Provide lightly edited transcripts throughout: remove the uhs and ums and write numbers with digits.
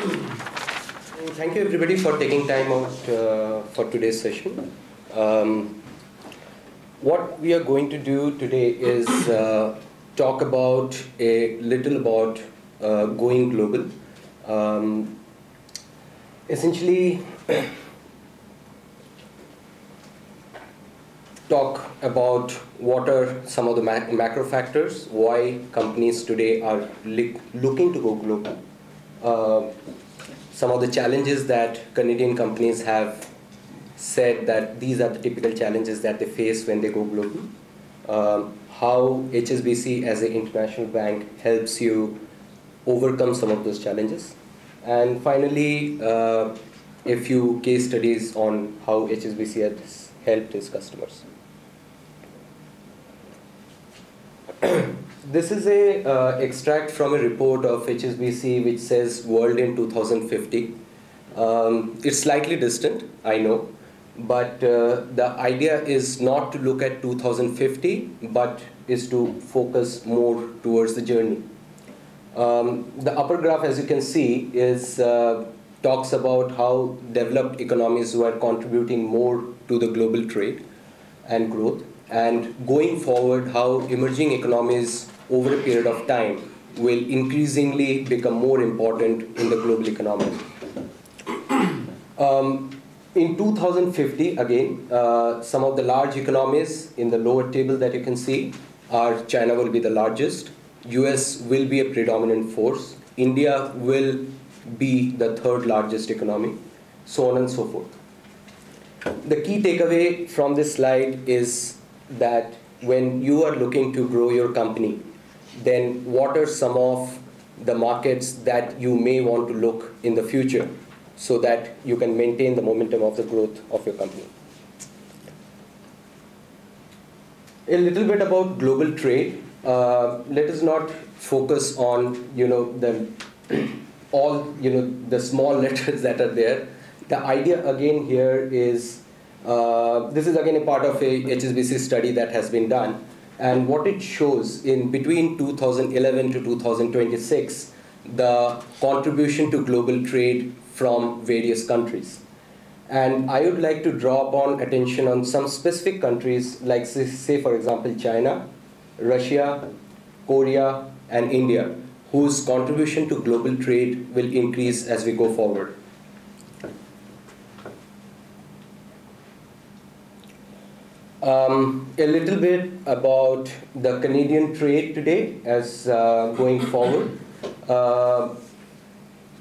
Thank you everybody for taking time out for today's session. What we are going to do today is talk about a little about going global. Essentially, talk about what are some of the macro factors, why companies today are looking to go global. Some of the challenges that Canadian companies have said that these are the typical challenges that they face when they go global. How HSBC as an international bank helps you overcome some of those challenges. And finally, a few case studies on how HSBC has helped its customers. This is a extract from a report of HSBC which says world in 2050. It's slightly distant, I know, but the idea is not to look at 2050, but is to focus more towards the journey. The upper graph, as you can see, is talks about how developed economies were contributing more to the global trade and growth, and going forward, how emerging economies over a period of time will increasingly become more important in the global economy. In 2050, again, some of the large economies in the lower table that you can see are China will be the largest, US will be a predominant force, India will be the third largest economy, so on and so forth. The key takeaway from this slide is that when you are looking to grow your company, then what are some of the markets that you may want to look in the future so that you can maintain the momentum of the growth of your company. A little bit about global trade. Let us not focus on the the small letters that are there. The idea again here is this is again a part of a HSBC study that has been done, and what it shows in between 2011 to 2026, the contribution to global trade from various countries. And I would like to draw upon attention on some specific countries like say for example China, Russia, Korea and India, whose contribution to global trade will increase as we go forward. A little bit about the Canadian trade today as going forward.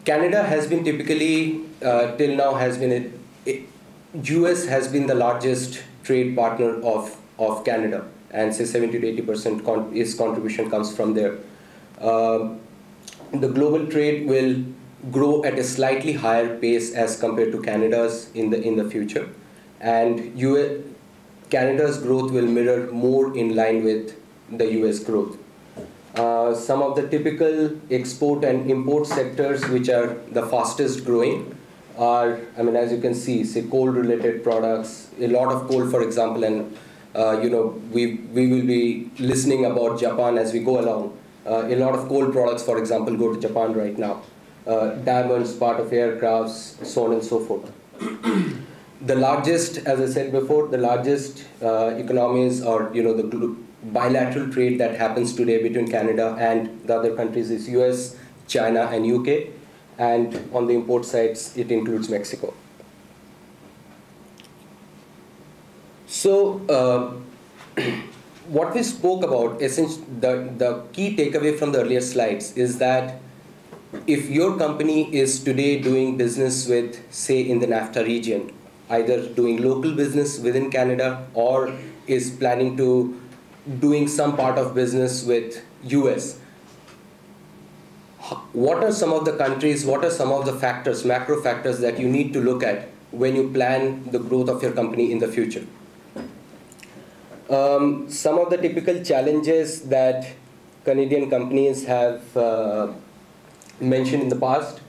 Canada has been typically, till now has been, US has been the largest trade partner of Canada, and say 70 to 80% its contribution comes from there. The global trade will grow at a slightly higher pace as compared to Canada's in the future, and Canada's growth will mirror more in line with the US growth. Some of the typical export and import sectors which are the fastest growing are, as you can see, say coal-related products, a lot of coal, for example, and we will be listening about Japan as we go along. A lot of coal products, for example, go to Japan right now. Diamonds, part of aircrafts, so on and so forth. The largest, as I said before, the largest economies or the bilateral trade that happens today between Canada and the other countries is US, China and UK, and on the import sides it includes Mexico. So what we spoke about, the key takeaway from the earlier slides is that if your company is today doing business with, say, in the NAFTA region, either doing local business within Canada or is planning to doing some part of business with US, what are some of the countries, what are some of the factors, macro factors that you need to look at when you plan the growth of your company in the future? Some of the typical challenges that Canadian companies have mentioned in the past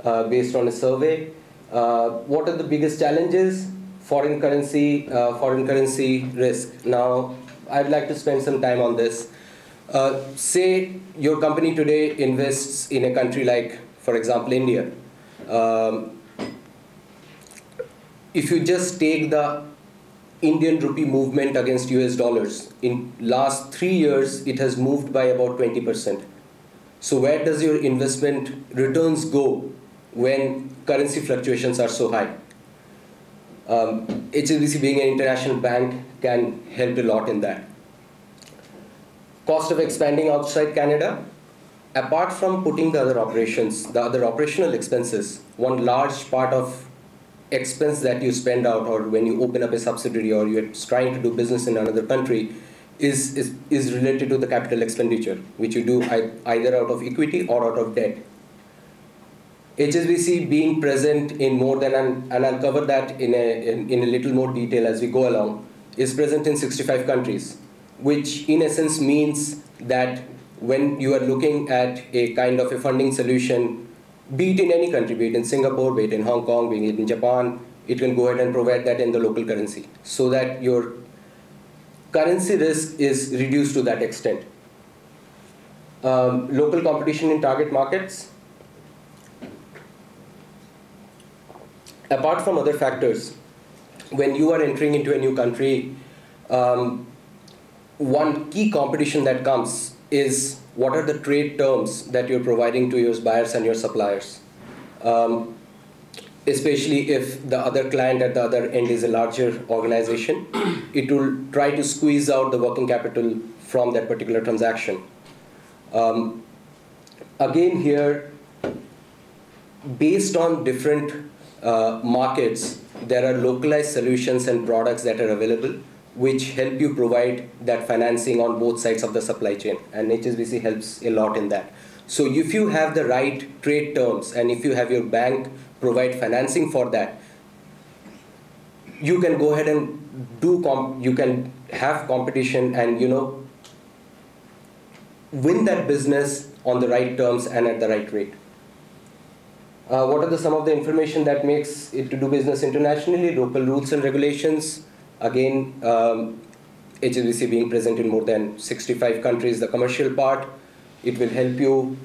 based on a survey. What are the biggest challenges? Foreign currency risk. Now, I'd like to spend some time on this. Say your company today invests in a country like, for example, India. Um, if you just take the Indian rupee movement against US dollars, in last 3 years, it has moved by about 20%. So where does your investment returns go when currency fluctuations are so high? HSBC being an international bank can help a lot in that. Cost of expanding outside Canada. Apart from putting the other operations, the other operational expenses, one large part of expense that you spend out or when you open up a subsidiary or you're trying to do business in another country is related to the capital expenditure, which you do either out of equity or out of debt. HSBC being present in more than, and I'll cover that in a little more detail as we go along, is present in 65 countries, which in essence means that when you are looking at a kind of a funding solution, be it in any country, be it in Singapore, be it in Hong Kong, be it in Japan, it can go ahead and provide that in the local currency so that your currency risk is reduced to that extent. Local competition in target markets. Apart from other factors, when you are entering into a new country, one key competition that comes is what are the trade terms that you're providing to your buyers and your suppliers. Especially if the other client at the other end is a larger organization, it will try to squeeze out the working capital from that particular transaction. Again here, based on different markets, there are localized solutions and products that are available which help you provide that financing on both sides of the supply chain, and HSBC helps a lot in that. So if you have the right trade terms and if you have your bank provide financing for that, you can go ahead and you can have competition and win that business on the right terms and at the right rate. What are some of the information that makes it to do business internationally? Local rules and regulations. Again, HSBC being present in more than 65 countries, the commercial part, it will help you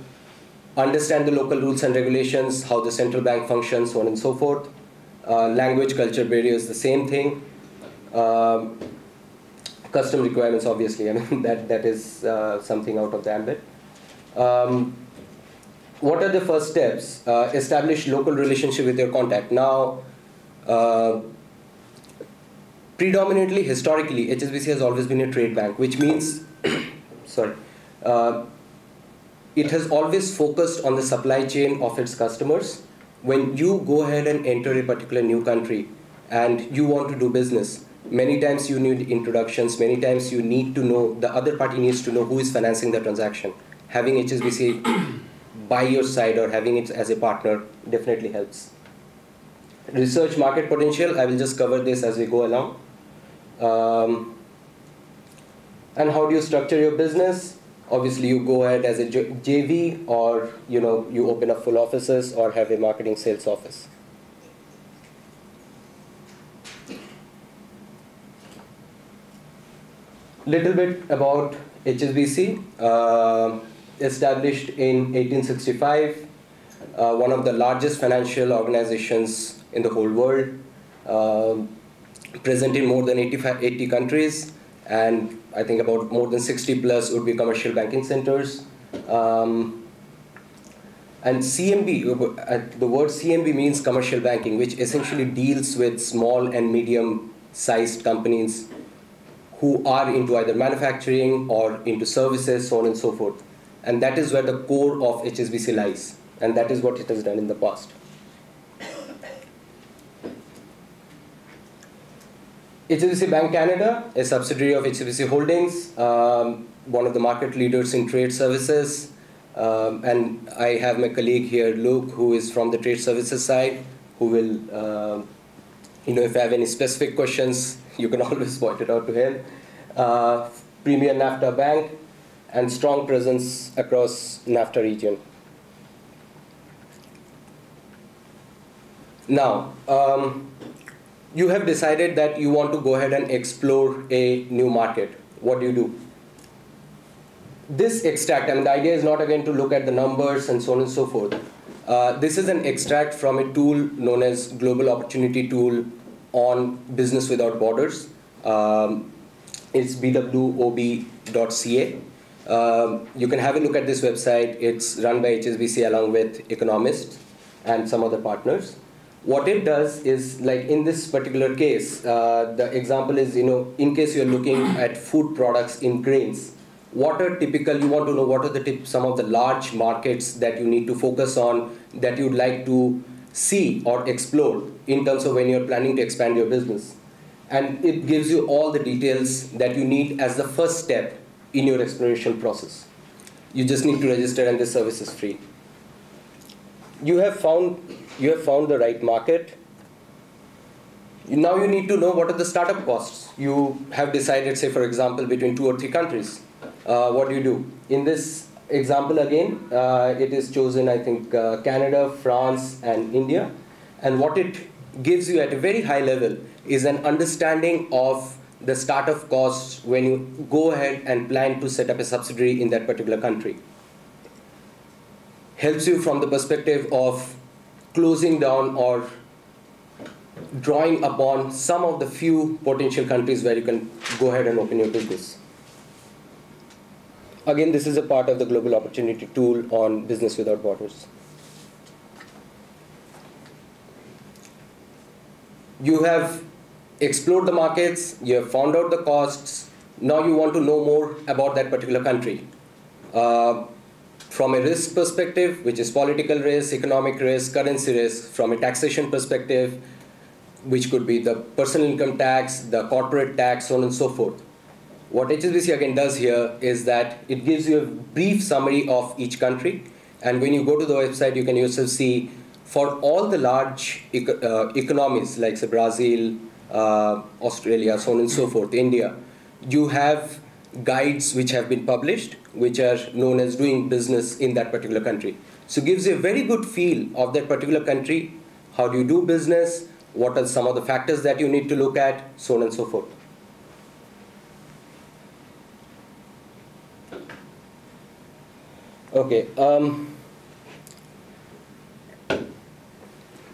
understand the local rules and regulations, how the central bank functions, so on and so forth. Language, culture barriers, the same thing. Custom requirements, obviously, I mean, that is something out of the ambit. What are the first steps? Establish local relationship with your contact. Now, predominantly, historically, HSBC has always been a trade bank, which means, sorry, it has always focused on the supply chain of its customers. When you go ahead and enter a particular new country and you want to do business, many times you need introductions, many times you need to know, the other party needs to know who is financing the transaction. Having HSBC by your side or having it as a partner definitely helps. Research market potential, I will just cover this as we go along. And how do you structure your business? Obviously, you go ahead as a JV, or you open up full offices or have a marketing sales office. Little bit about HSBC. Established in 1865, one of the largest financial organizations in the whole world, present in more than 80 countries, and I think about more than 60 plus would be commercial banking centers. And CMB, the word CMB means commercial banking, which essentially deals with small and medium-sized companies who are into either manufacturing or into services, so on and so forth. And that is where the core of HSBC lies, and that is what it has done in the past. HSBC Bank Canada, a subsidiary of HSBC Holdings, one of the market leaders in trade services. And I have my colleague here, Luke, who is from the trade services side, who will, if I have any specific questions, you can always point it out to him. Premier NAFTA Bank, and strong presence across NAFTA region. Now, you have decided that you want to go ahead and explore a new market. What do? This extract, and the idea is not again to look at the numbers and so on and so forth. This is an extract from a tool known as Global Opportunity Tool on Business Without Borders. It's bwob.ca. You can have a look at this website. It's run by HSBC along with economists and some other partners. What it does is, like in this particular case, the example is, in case you're looking at food products in grains, what are typical, you want to know what are some of the large markets that you need to focus on, that you'd like to see or explore in terms of when you're planning to expand your business. And it gives you all the details that you need as the first step in your exploration process. You just need to register, and this service is free. You have found the right market. Now you need to know what are the startup costs. You have decided, say for example, between 2 or 3 countries. What do you do? In this example again, it is chosen, I think, Canada, France, and India. And what it gives you at a very high level is an understanding of the startup costs when you go ahead and plan to set up a subsidiary in that particular country. Helps you from the perspective of closing down or drawing upon some of the few potential countries where you can go ahead and open your business. Again, this is a part of the Global Opportunity Tool on Business Without Borders. You have explored the markets, you have found out the costs, now you want to know more about that particular country. From a risk perspective, which is political risk, economic risk, currency risk, from a taxation perspective, which could be the personal income tax, the corporate tax, so on and so forth. What HSBC again does here is that it gives you a brief summary of each country, and when you go to the website, you can yourself see for all the large economies, like say Brazil, Australia, so on and so forth, India, you have guides which have been published, which are known as doing business in that particular country. So it gives you a very good feel of that particular country, how do you do business, what are some of the factors that you need to look at, so on and so forth. Okay.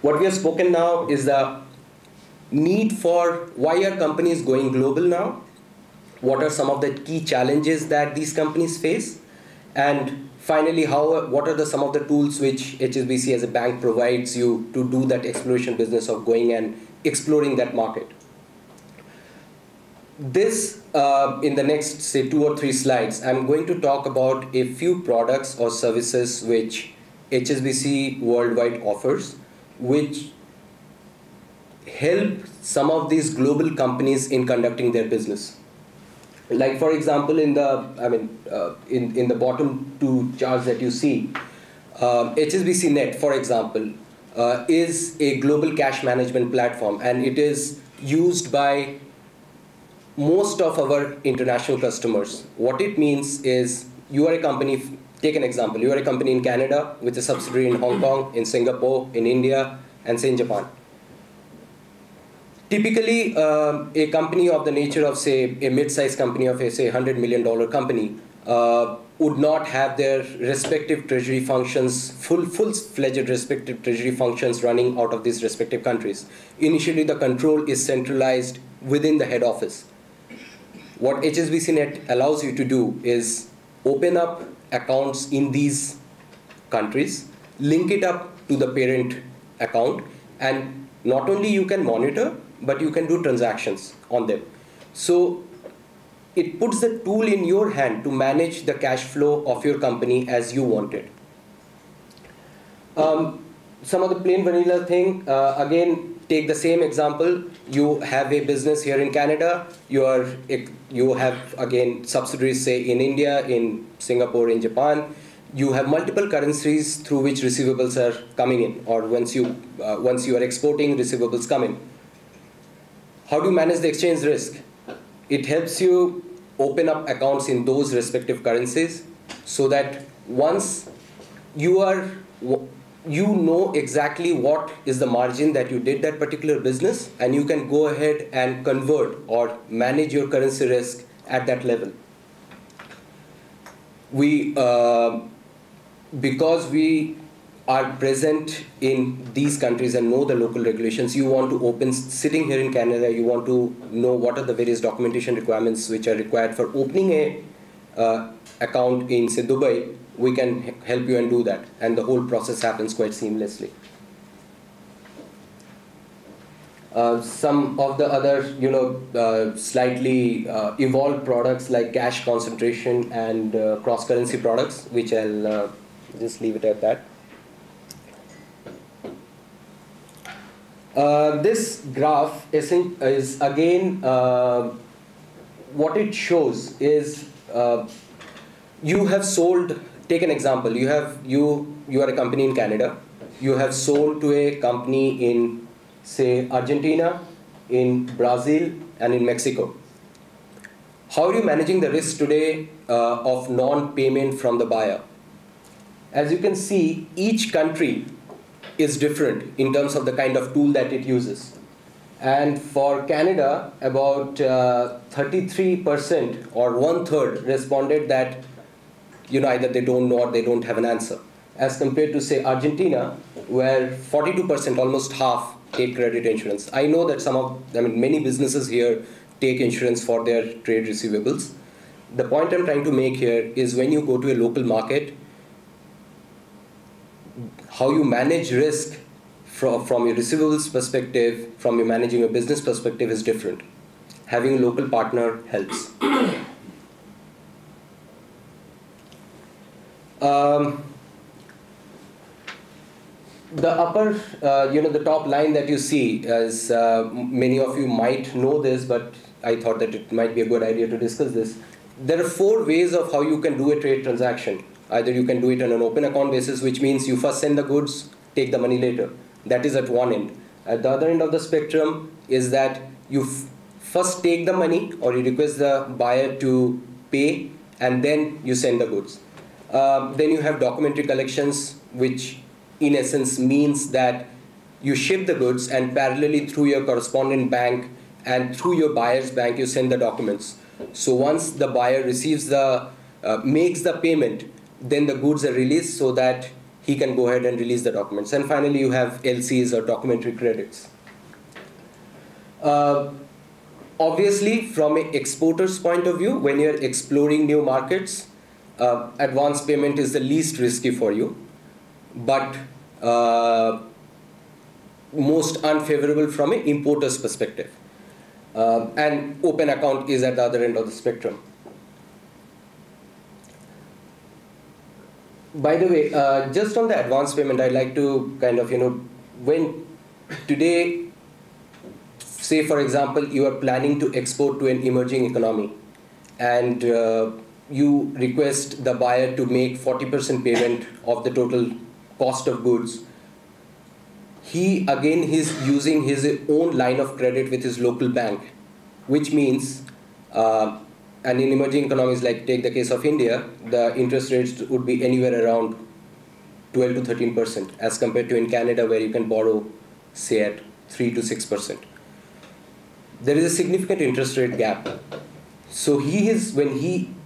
What we have spoken now is the need for why are companies going global now, what are some of the key challenges that these companies face, and finally, what are some of the tools which HSBC as a bank provides you to do that exploration business of going and exploring that market. This, in the next, say, 2 or 3 slides, I'm going to talk about a few products or services which HSBC worldwide offers, which help some of these global companies in conducting their business. Like for example, in the bottom 2 charts that you see, HSBC Net, for example, is a global cash management platform, and it is used by most of our international customers. What it means is, you are a company, take an example, you are a company in Canada with a subsidiary in Hong Kong, in Singapore, in India, and say in Japan. Typically, a company of the nature of, say, a mid-sized company of, say, $100 million company would not have their respective treasury functions, full-fledged respective treasury functions running out of these respective countries. Initially, the control is centralized within the head office. What HSBC Net allows you to do is open up accounts in these countries, link it up to the parent account, and not only you can monitor, but you can do transactions on them. So it puts the tool in your hand to manage the cash flow of your company as you want it. Some of the plain vanilla thing, again, take the same example. You have a business here in Canada. You have, again, subsidiaries, say, in India, in Singapore, in Japan. You have multiple currencies through which receivables are coming in, or once you are exporting, receivables come in. How do you manage the exchange risk? It helps you open up accounts in those respective currencies, so that once you know exactly what is the margin that you did that particular business, and you can go ahead and convert or manage your currency risk at that level. Because we are present in these countries and know the local regulations. You want to open, sitting here in Canada, you want to know what are the various documentation requirements which are required for opening a account in, say, Dubai. We can help you and do that, and the whole process happens quite seamlessly. Some of the other, slightly evolved products like cash concentration and cross-currency products, which I'll just leave it at that. This graph is again, what it shows is you have sold. Take an example. You are a company in Canada. You have sold to a company in, say, Argentina, in Brazil, and in Mexico. How are you managing the risk today of non-payment from the buyer? As you can see, each country is different in terms of the kind of tool that it uses. And for Canada, about 33% or 1/3 responded that either they don't know or they don't have an answer. As compared to, say, Argentina, where 42%, almost half, take credit insurance. I know that many businesses here take insurance for their trade receivables. The point I'm trying to make here is when you go to a local market, how you manage risk from your receivables perspective, from your managing a business perspective is different. Having a local partner helps. The upper, the top line that you see, as many of you might know this, but I thought that it might be a good idea to discuss this. There are 4 ways of how you can do a trade transaction. Either you can do it on an open account basis, which means you first send the goods, take the money later. That is at one end. At the other end of the spectrum is that you first take the money, or you request the buyer to pay, and then you send the goods. Then you have documentary collections, which in essence means that you ship the goods and parallelly through your correspondent bank and through your buyer's bank you send the documents. So once the buyer receives makes the payment, then the goods are released so that he can go ahead and release the documents. And finally you have LCs, or documentary credits. Obviously, from an exporter's point of view, when you're exploring new markets, advance payment is the least risky for you, but most unfavorable from an importer's perspective. And open account is at the other end of the spectrum. By the way, just on the advance payment, I'd like to kind of, when today, say for example, you are planning to export to an emerging economy, and you request the buyer to make 40% payment of the total cost of goods. He's using his own line of credit with his local bank, which means, and in emerging economies, like take the case of India, the interest rates would be anywhere around 12 to 13%, as compared to in Canada, where you can borrow, say, at 3 to 6%. There is a significant interest rate gap. So when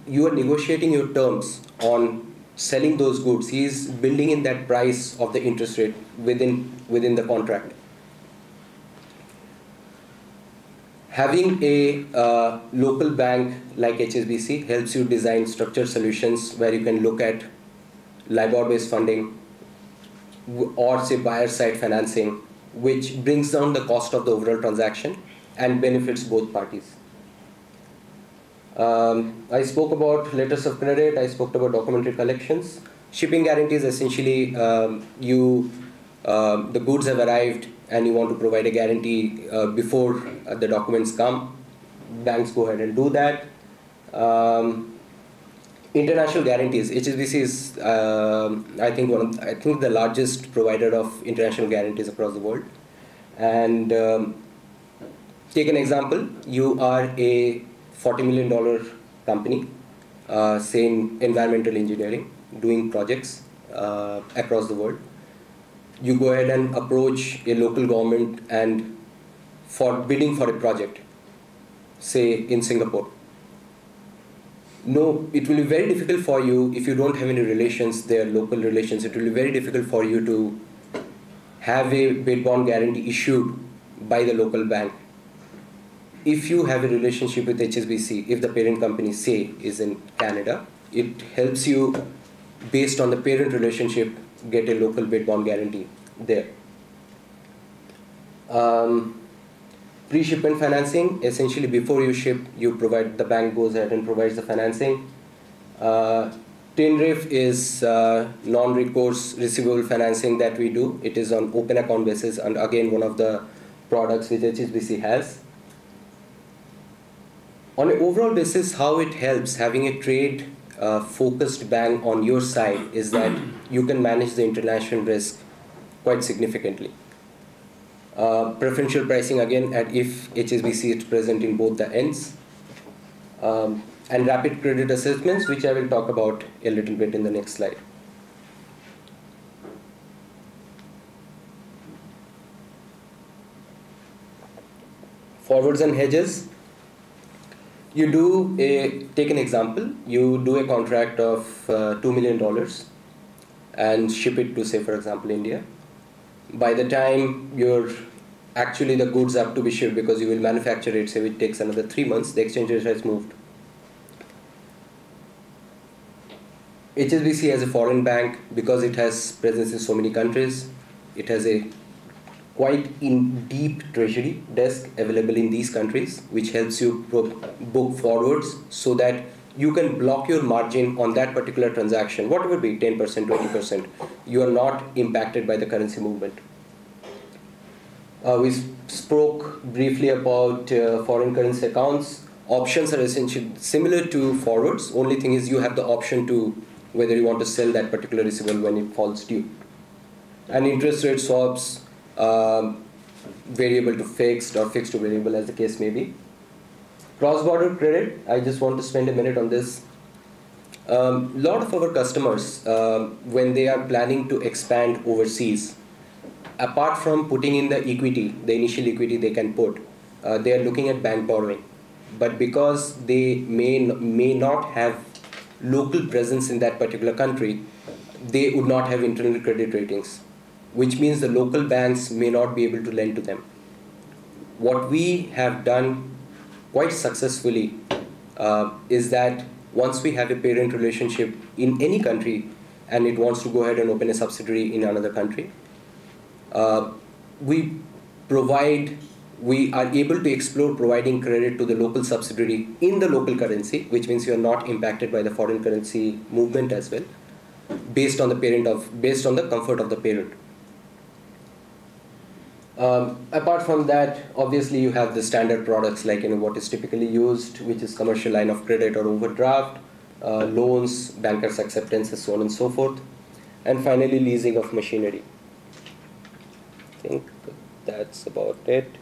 you are negotiating your terms on selling those goods, he is building in that price of the interest rate within the contract. Having a local bank like HSBC helps you design structured solutions where you can look at LIBOR-based funding or, say, buyer-side financing, which brings down the cost of the overall transaction and benefits both parties. I spoke about letters of credit, I spoke about documentary collections. Shipping guarantees, essentially, the goods have arrived and you want to provide a guarantee before the documents come. Banks go ahead and do that. International guarantees. HSBC is, I think the largest provider of international guarantees across the world. And take an example. You are a $40 million company, say in environmental engineering, doing projects across the world. You go ahead and approach a local government and for bidding for a project, say in Singapore. no, it will be very difficult for you if you don't have any relations there, local relations. It will be very difficult for you to have a bid bond guarantee issued by the local bank. If you have a relationship with HSBC, if the parent company, say, is in Canada, it helps you, based on the parent relationship, get a local bid bond guarantee there. Pre-shipment financing, essentially before you ship, the bank goes ahead and provides the financing. TINRIF is non-recourse receivable financing that we do. It is on open account basis, and again, one of the products which HSBC has. On an overall basis, how it helps having a trade focused bank on your side is that you can manage the international risk quite significantly. Preferential pricing, again, if HSBC is present in both the ends. And rapid credit assessments, which I will talk about a little bit in the next slide. Forwards and hedges. Take an example, you do a contract of $2 million and ship it to, say, for example, India. By the time the goods have to be shipped, because you will manufacture it, say it takes another 3 months, the exchange rate has moved. HSBC as a foreign bank, because it has presence in so many countries, it has a quite deep treasury desk available in these countries, which helps you book forwards so that you can block your margin on that particular transaction, whatever it be, 10%, 20%. You are not impacted by the currency movement. We spoke briefly about foreign currency accounts. Options are essentially similar to forwards. Only thing is you have the option to whether you want to sell that particular receivable when it falls due. And interest rate swaps, variable to fixed or fixed to variable, as the case may be. Cross-border credit, I just want to spend a minute on this. A lot of our customers, when they are planning to expand overseas, apart from putting in the equity, the initial equity they can put, they are looking at bank borrowing. But because they may not have local presence in that particular country, they would not have internal credit ratings, which means the local banks may not be able to lend to them. What we have done quite successfully is that once we have a parent relationship in any country and it wants to go ahead and open a subsidiary in another country, we are able to explore providing credit to the local subsidiary in the local currency, which means you are not impacted by the foreign currency movement as well, based on the comfort of the parent. Apart from that, obviously you have the standard products like what is typically used, which is commercial line of credit or overdraft, loans, bankers' acceptances, so on and so forth, and finally leasing of machinery. I think that's about it.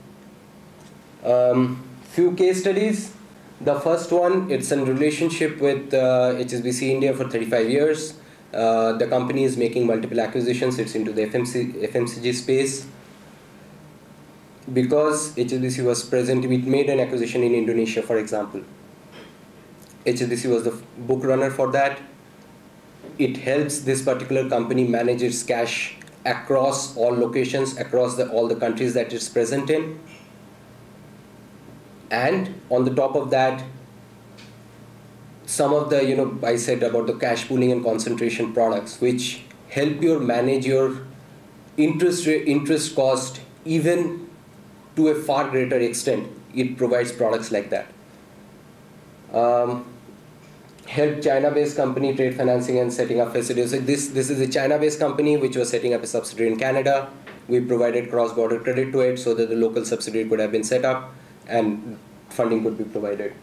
Few case studies. The first one, it's in relationship with HSBC India for 35 years. The company is making multiple acquisitions. It's into the FMCG space. Because HSBC was present, we made an acquisition in Indonesia, for example. HSBC was the book runner for that. It helps this particular company manage its cash across all locations, across all the countries that it's present in. And on the top of that, some of the, I said about the cash pooling and concentration products, which help you manage your interest cost even to a far greater extent. It provides products like that. Help China-based company trade financing and setting up facilities. So this is a China-based company which was setting up a subsidiary in Canada. We provided cross-border credit to it so that the local subsidiary could have been set up and funding could be provided.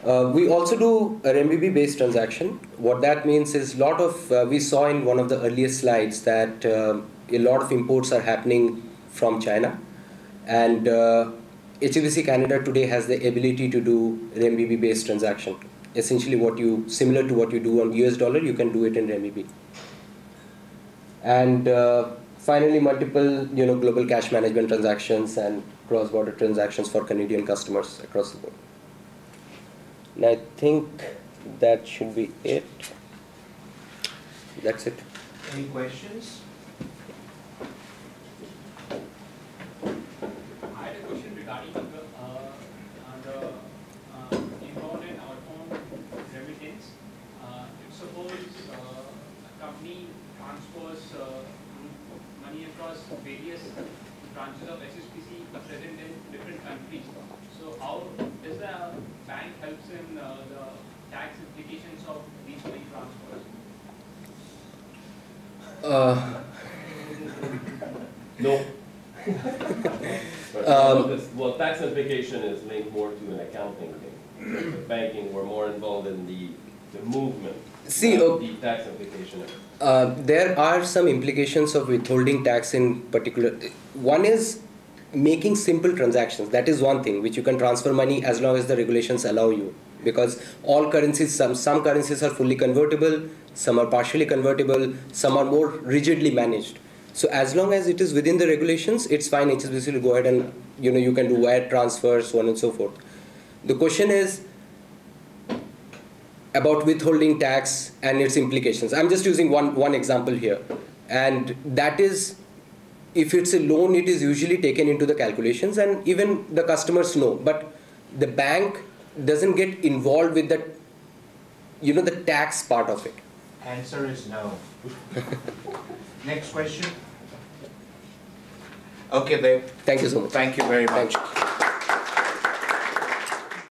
We also do a RMB-based transaction. What that means is we saw in one of the earlier slides that a lot of imports are happening from China. And HSBC Canada today has the ability to do RMB-based transaction. Essentially similar to what you do on US dollar, you can do it in RMB. And finally, multiple global cash management transactions and cross-border transactions for Canadian customers across the board. And I think that should be it. That's it. Any questions? I had a question regarding the inbound and outbound remittance. If suppose a company transfers money across various branches of HSBC present in different countries, so how does the bank helps in the tax implications of these money transfers? No. Well, tax implication is linked more to an accounting thing. With banking, we're more involved in the movement. See, the tax implication. there are some implications of withholding tax in particular. One is making simple transactions. That is one thing which you can transfer money as long as the regulations allow you. Because all currencies, some currencies are fully convertible, some are partially convertible, some are more rigidly managed. So as long as it is within the regulations, it's fine. HSBC will go ahead and you can do wire transfers, so on and so forth. The question is about withholding tax and its implications. I'm just using one example here, and that is, if it's a loan, it is usually taken into the calculations, and even the customers know. But the bank doesn't get involved with the, the tax part of it. Answer is no. Next question. Okay, babe. Thank you so much. Thank you very much. Thank you.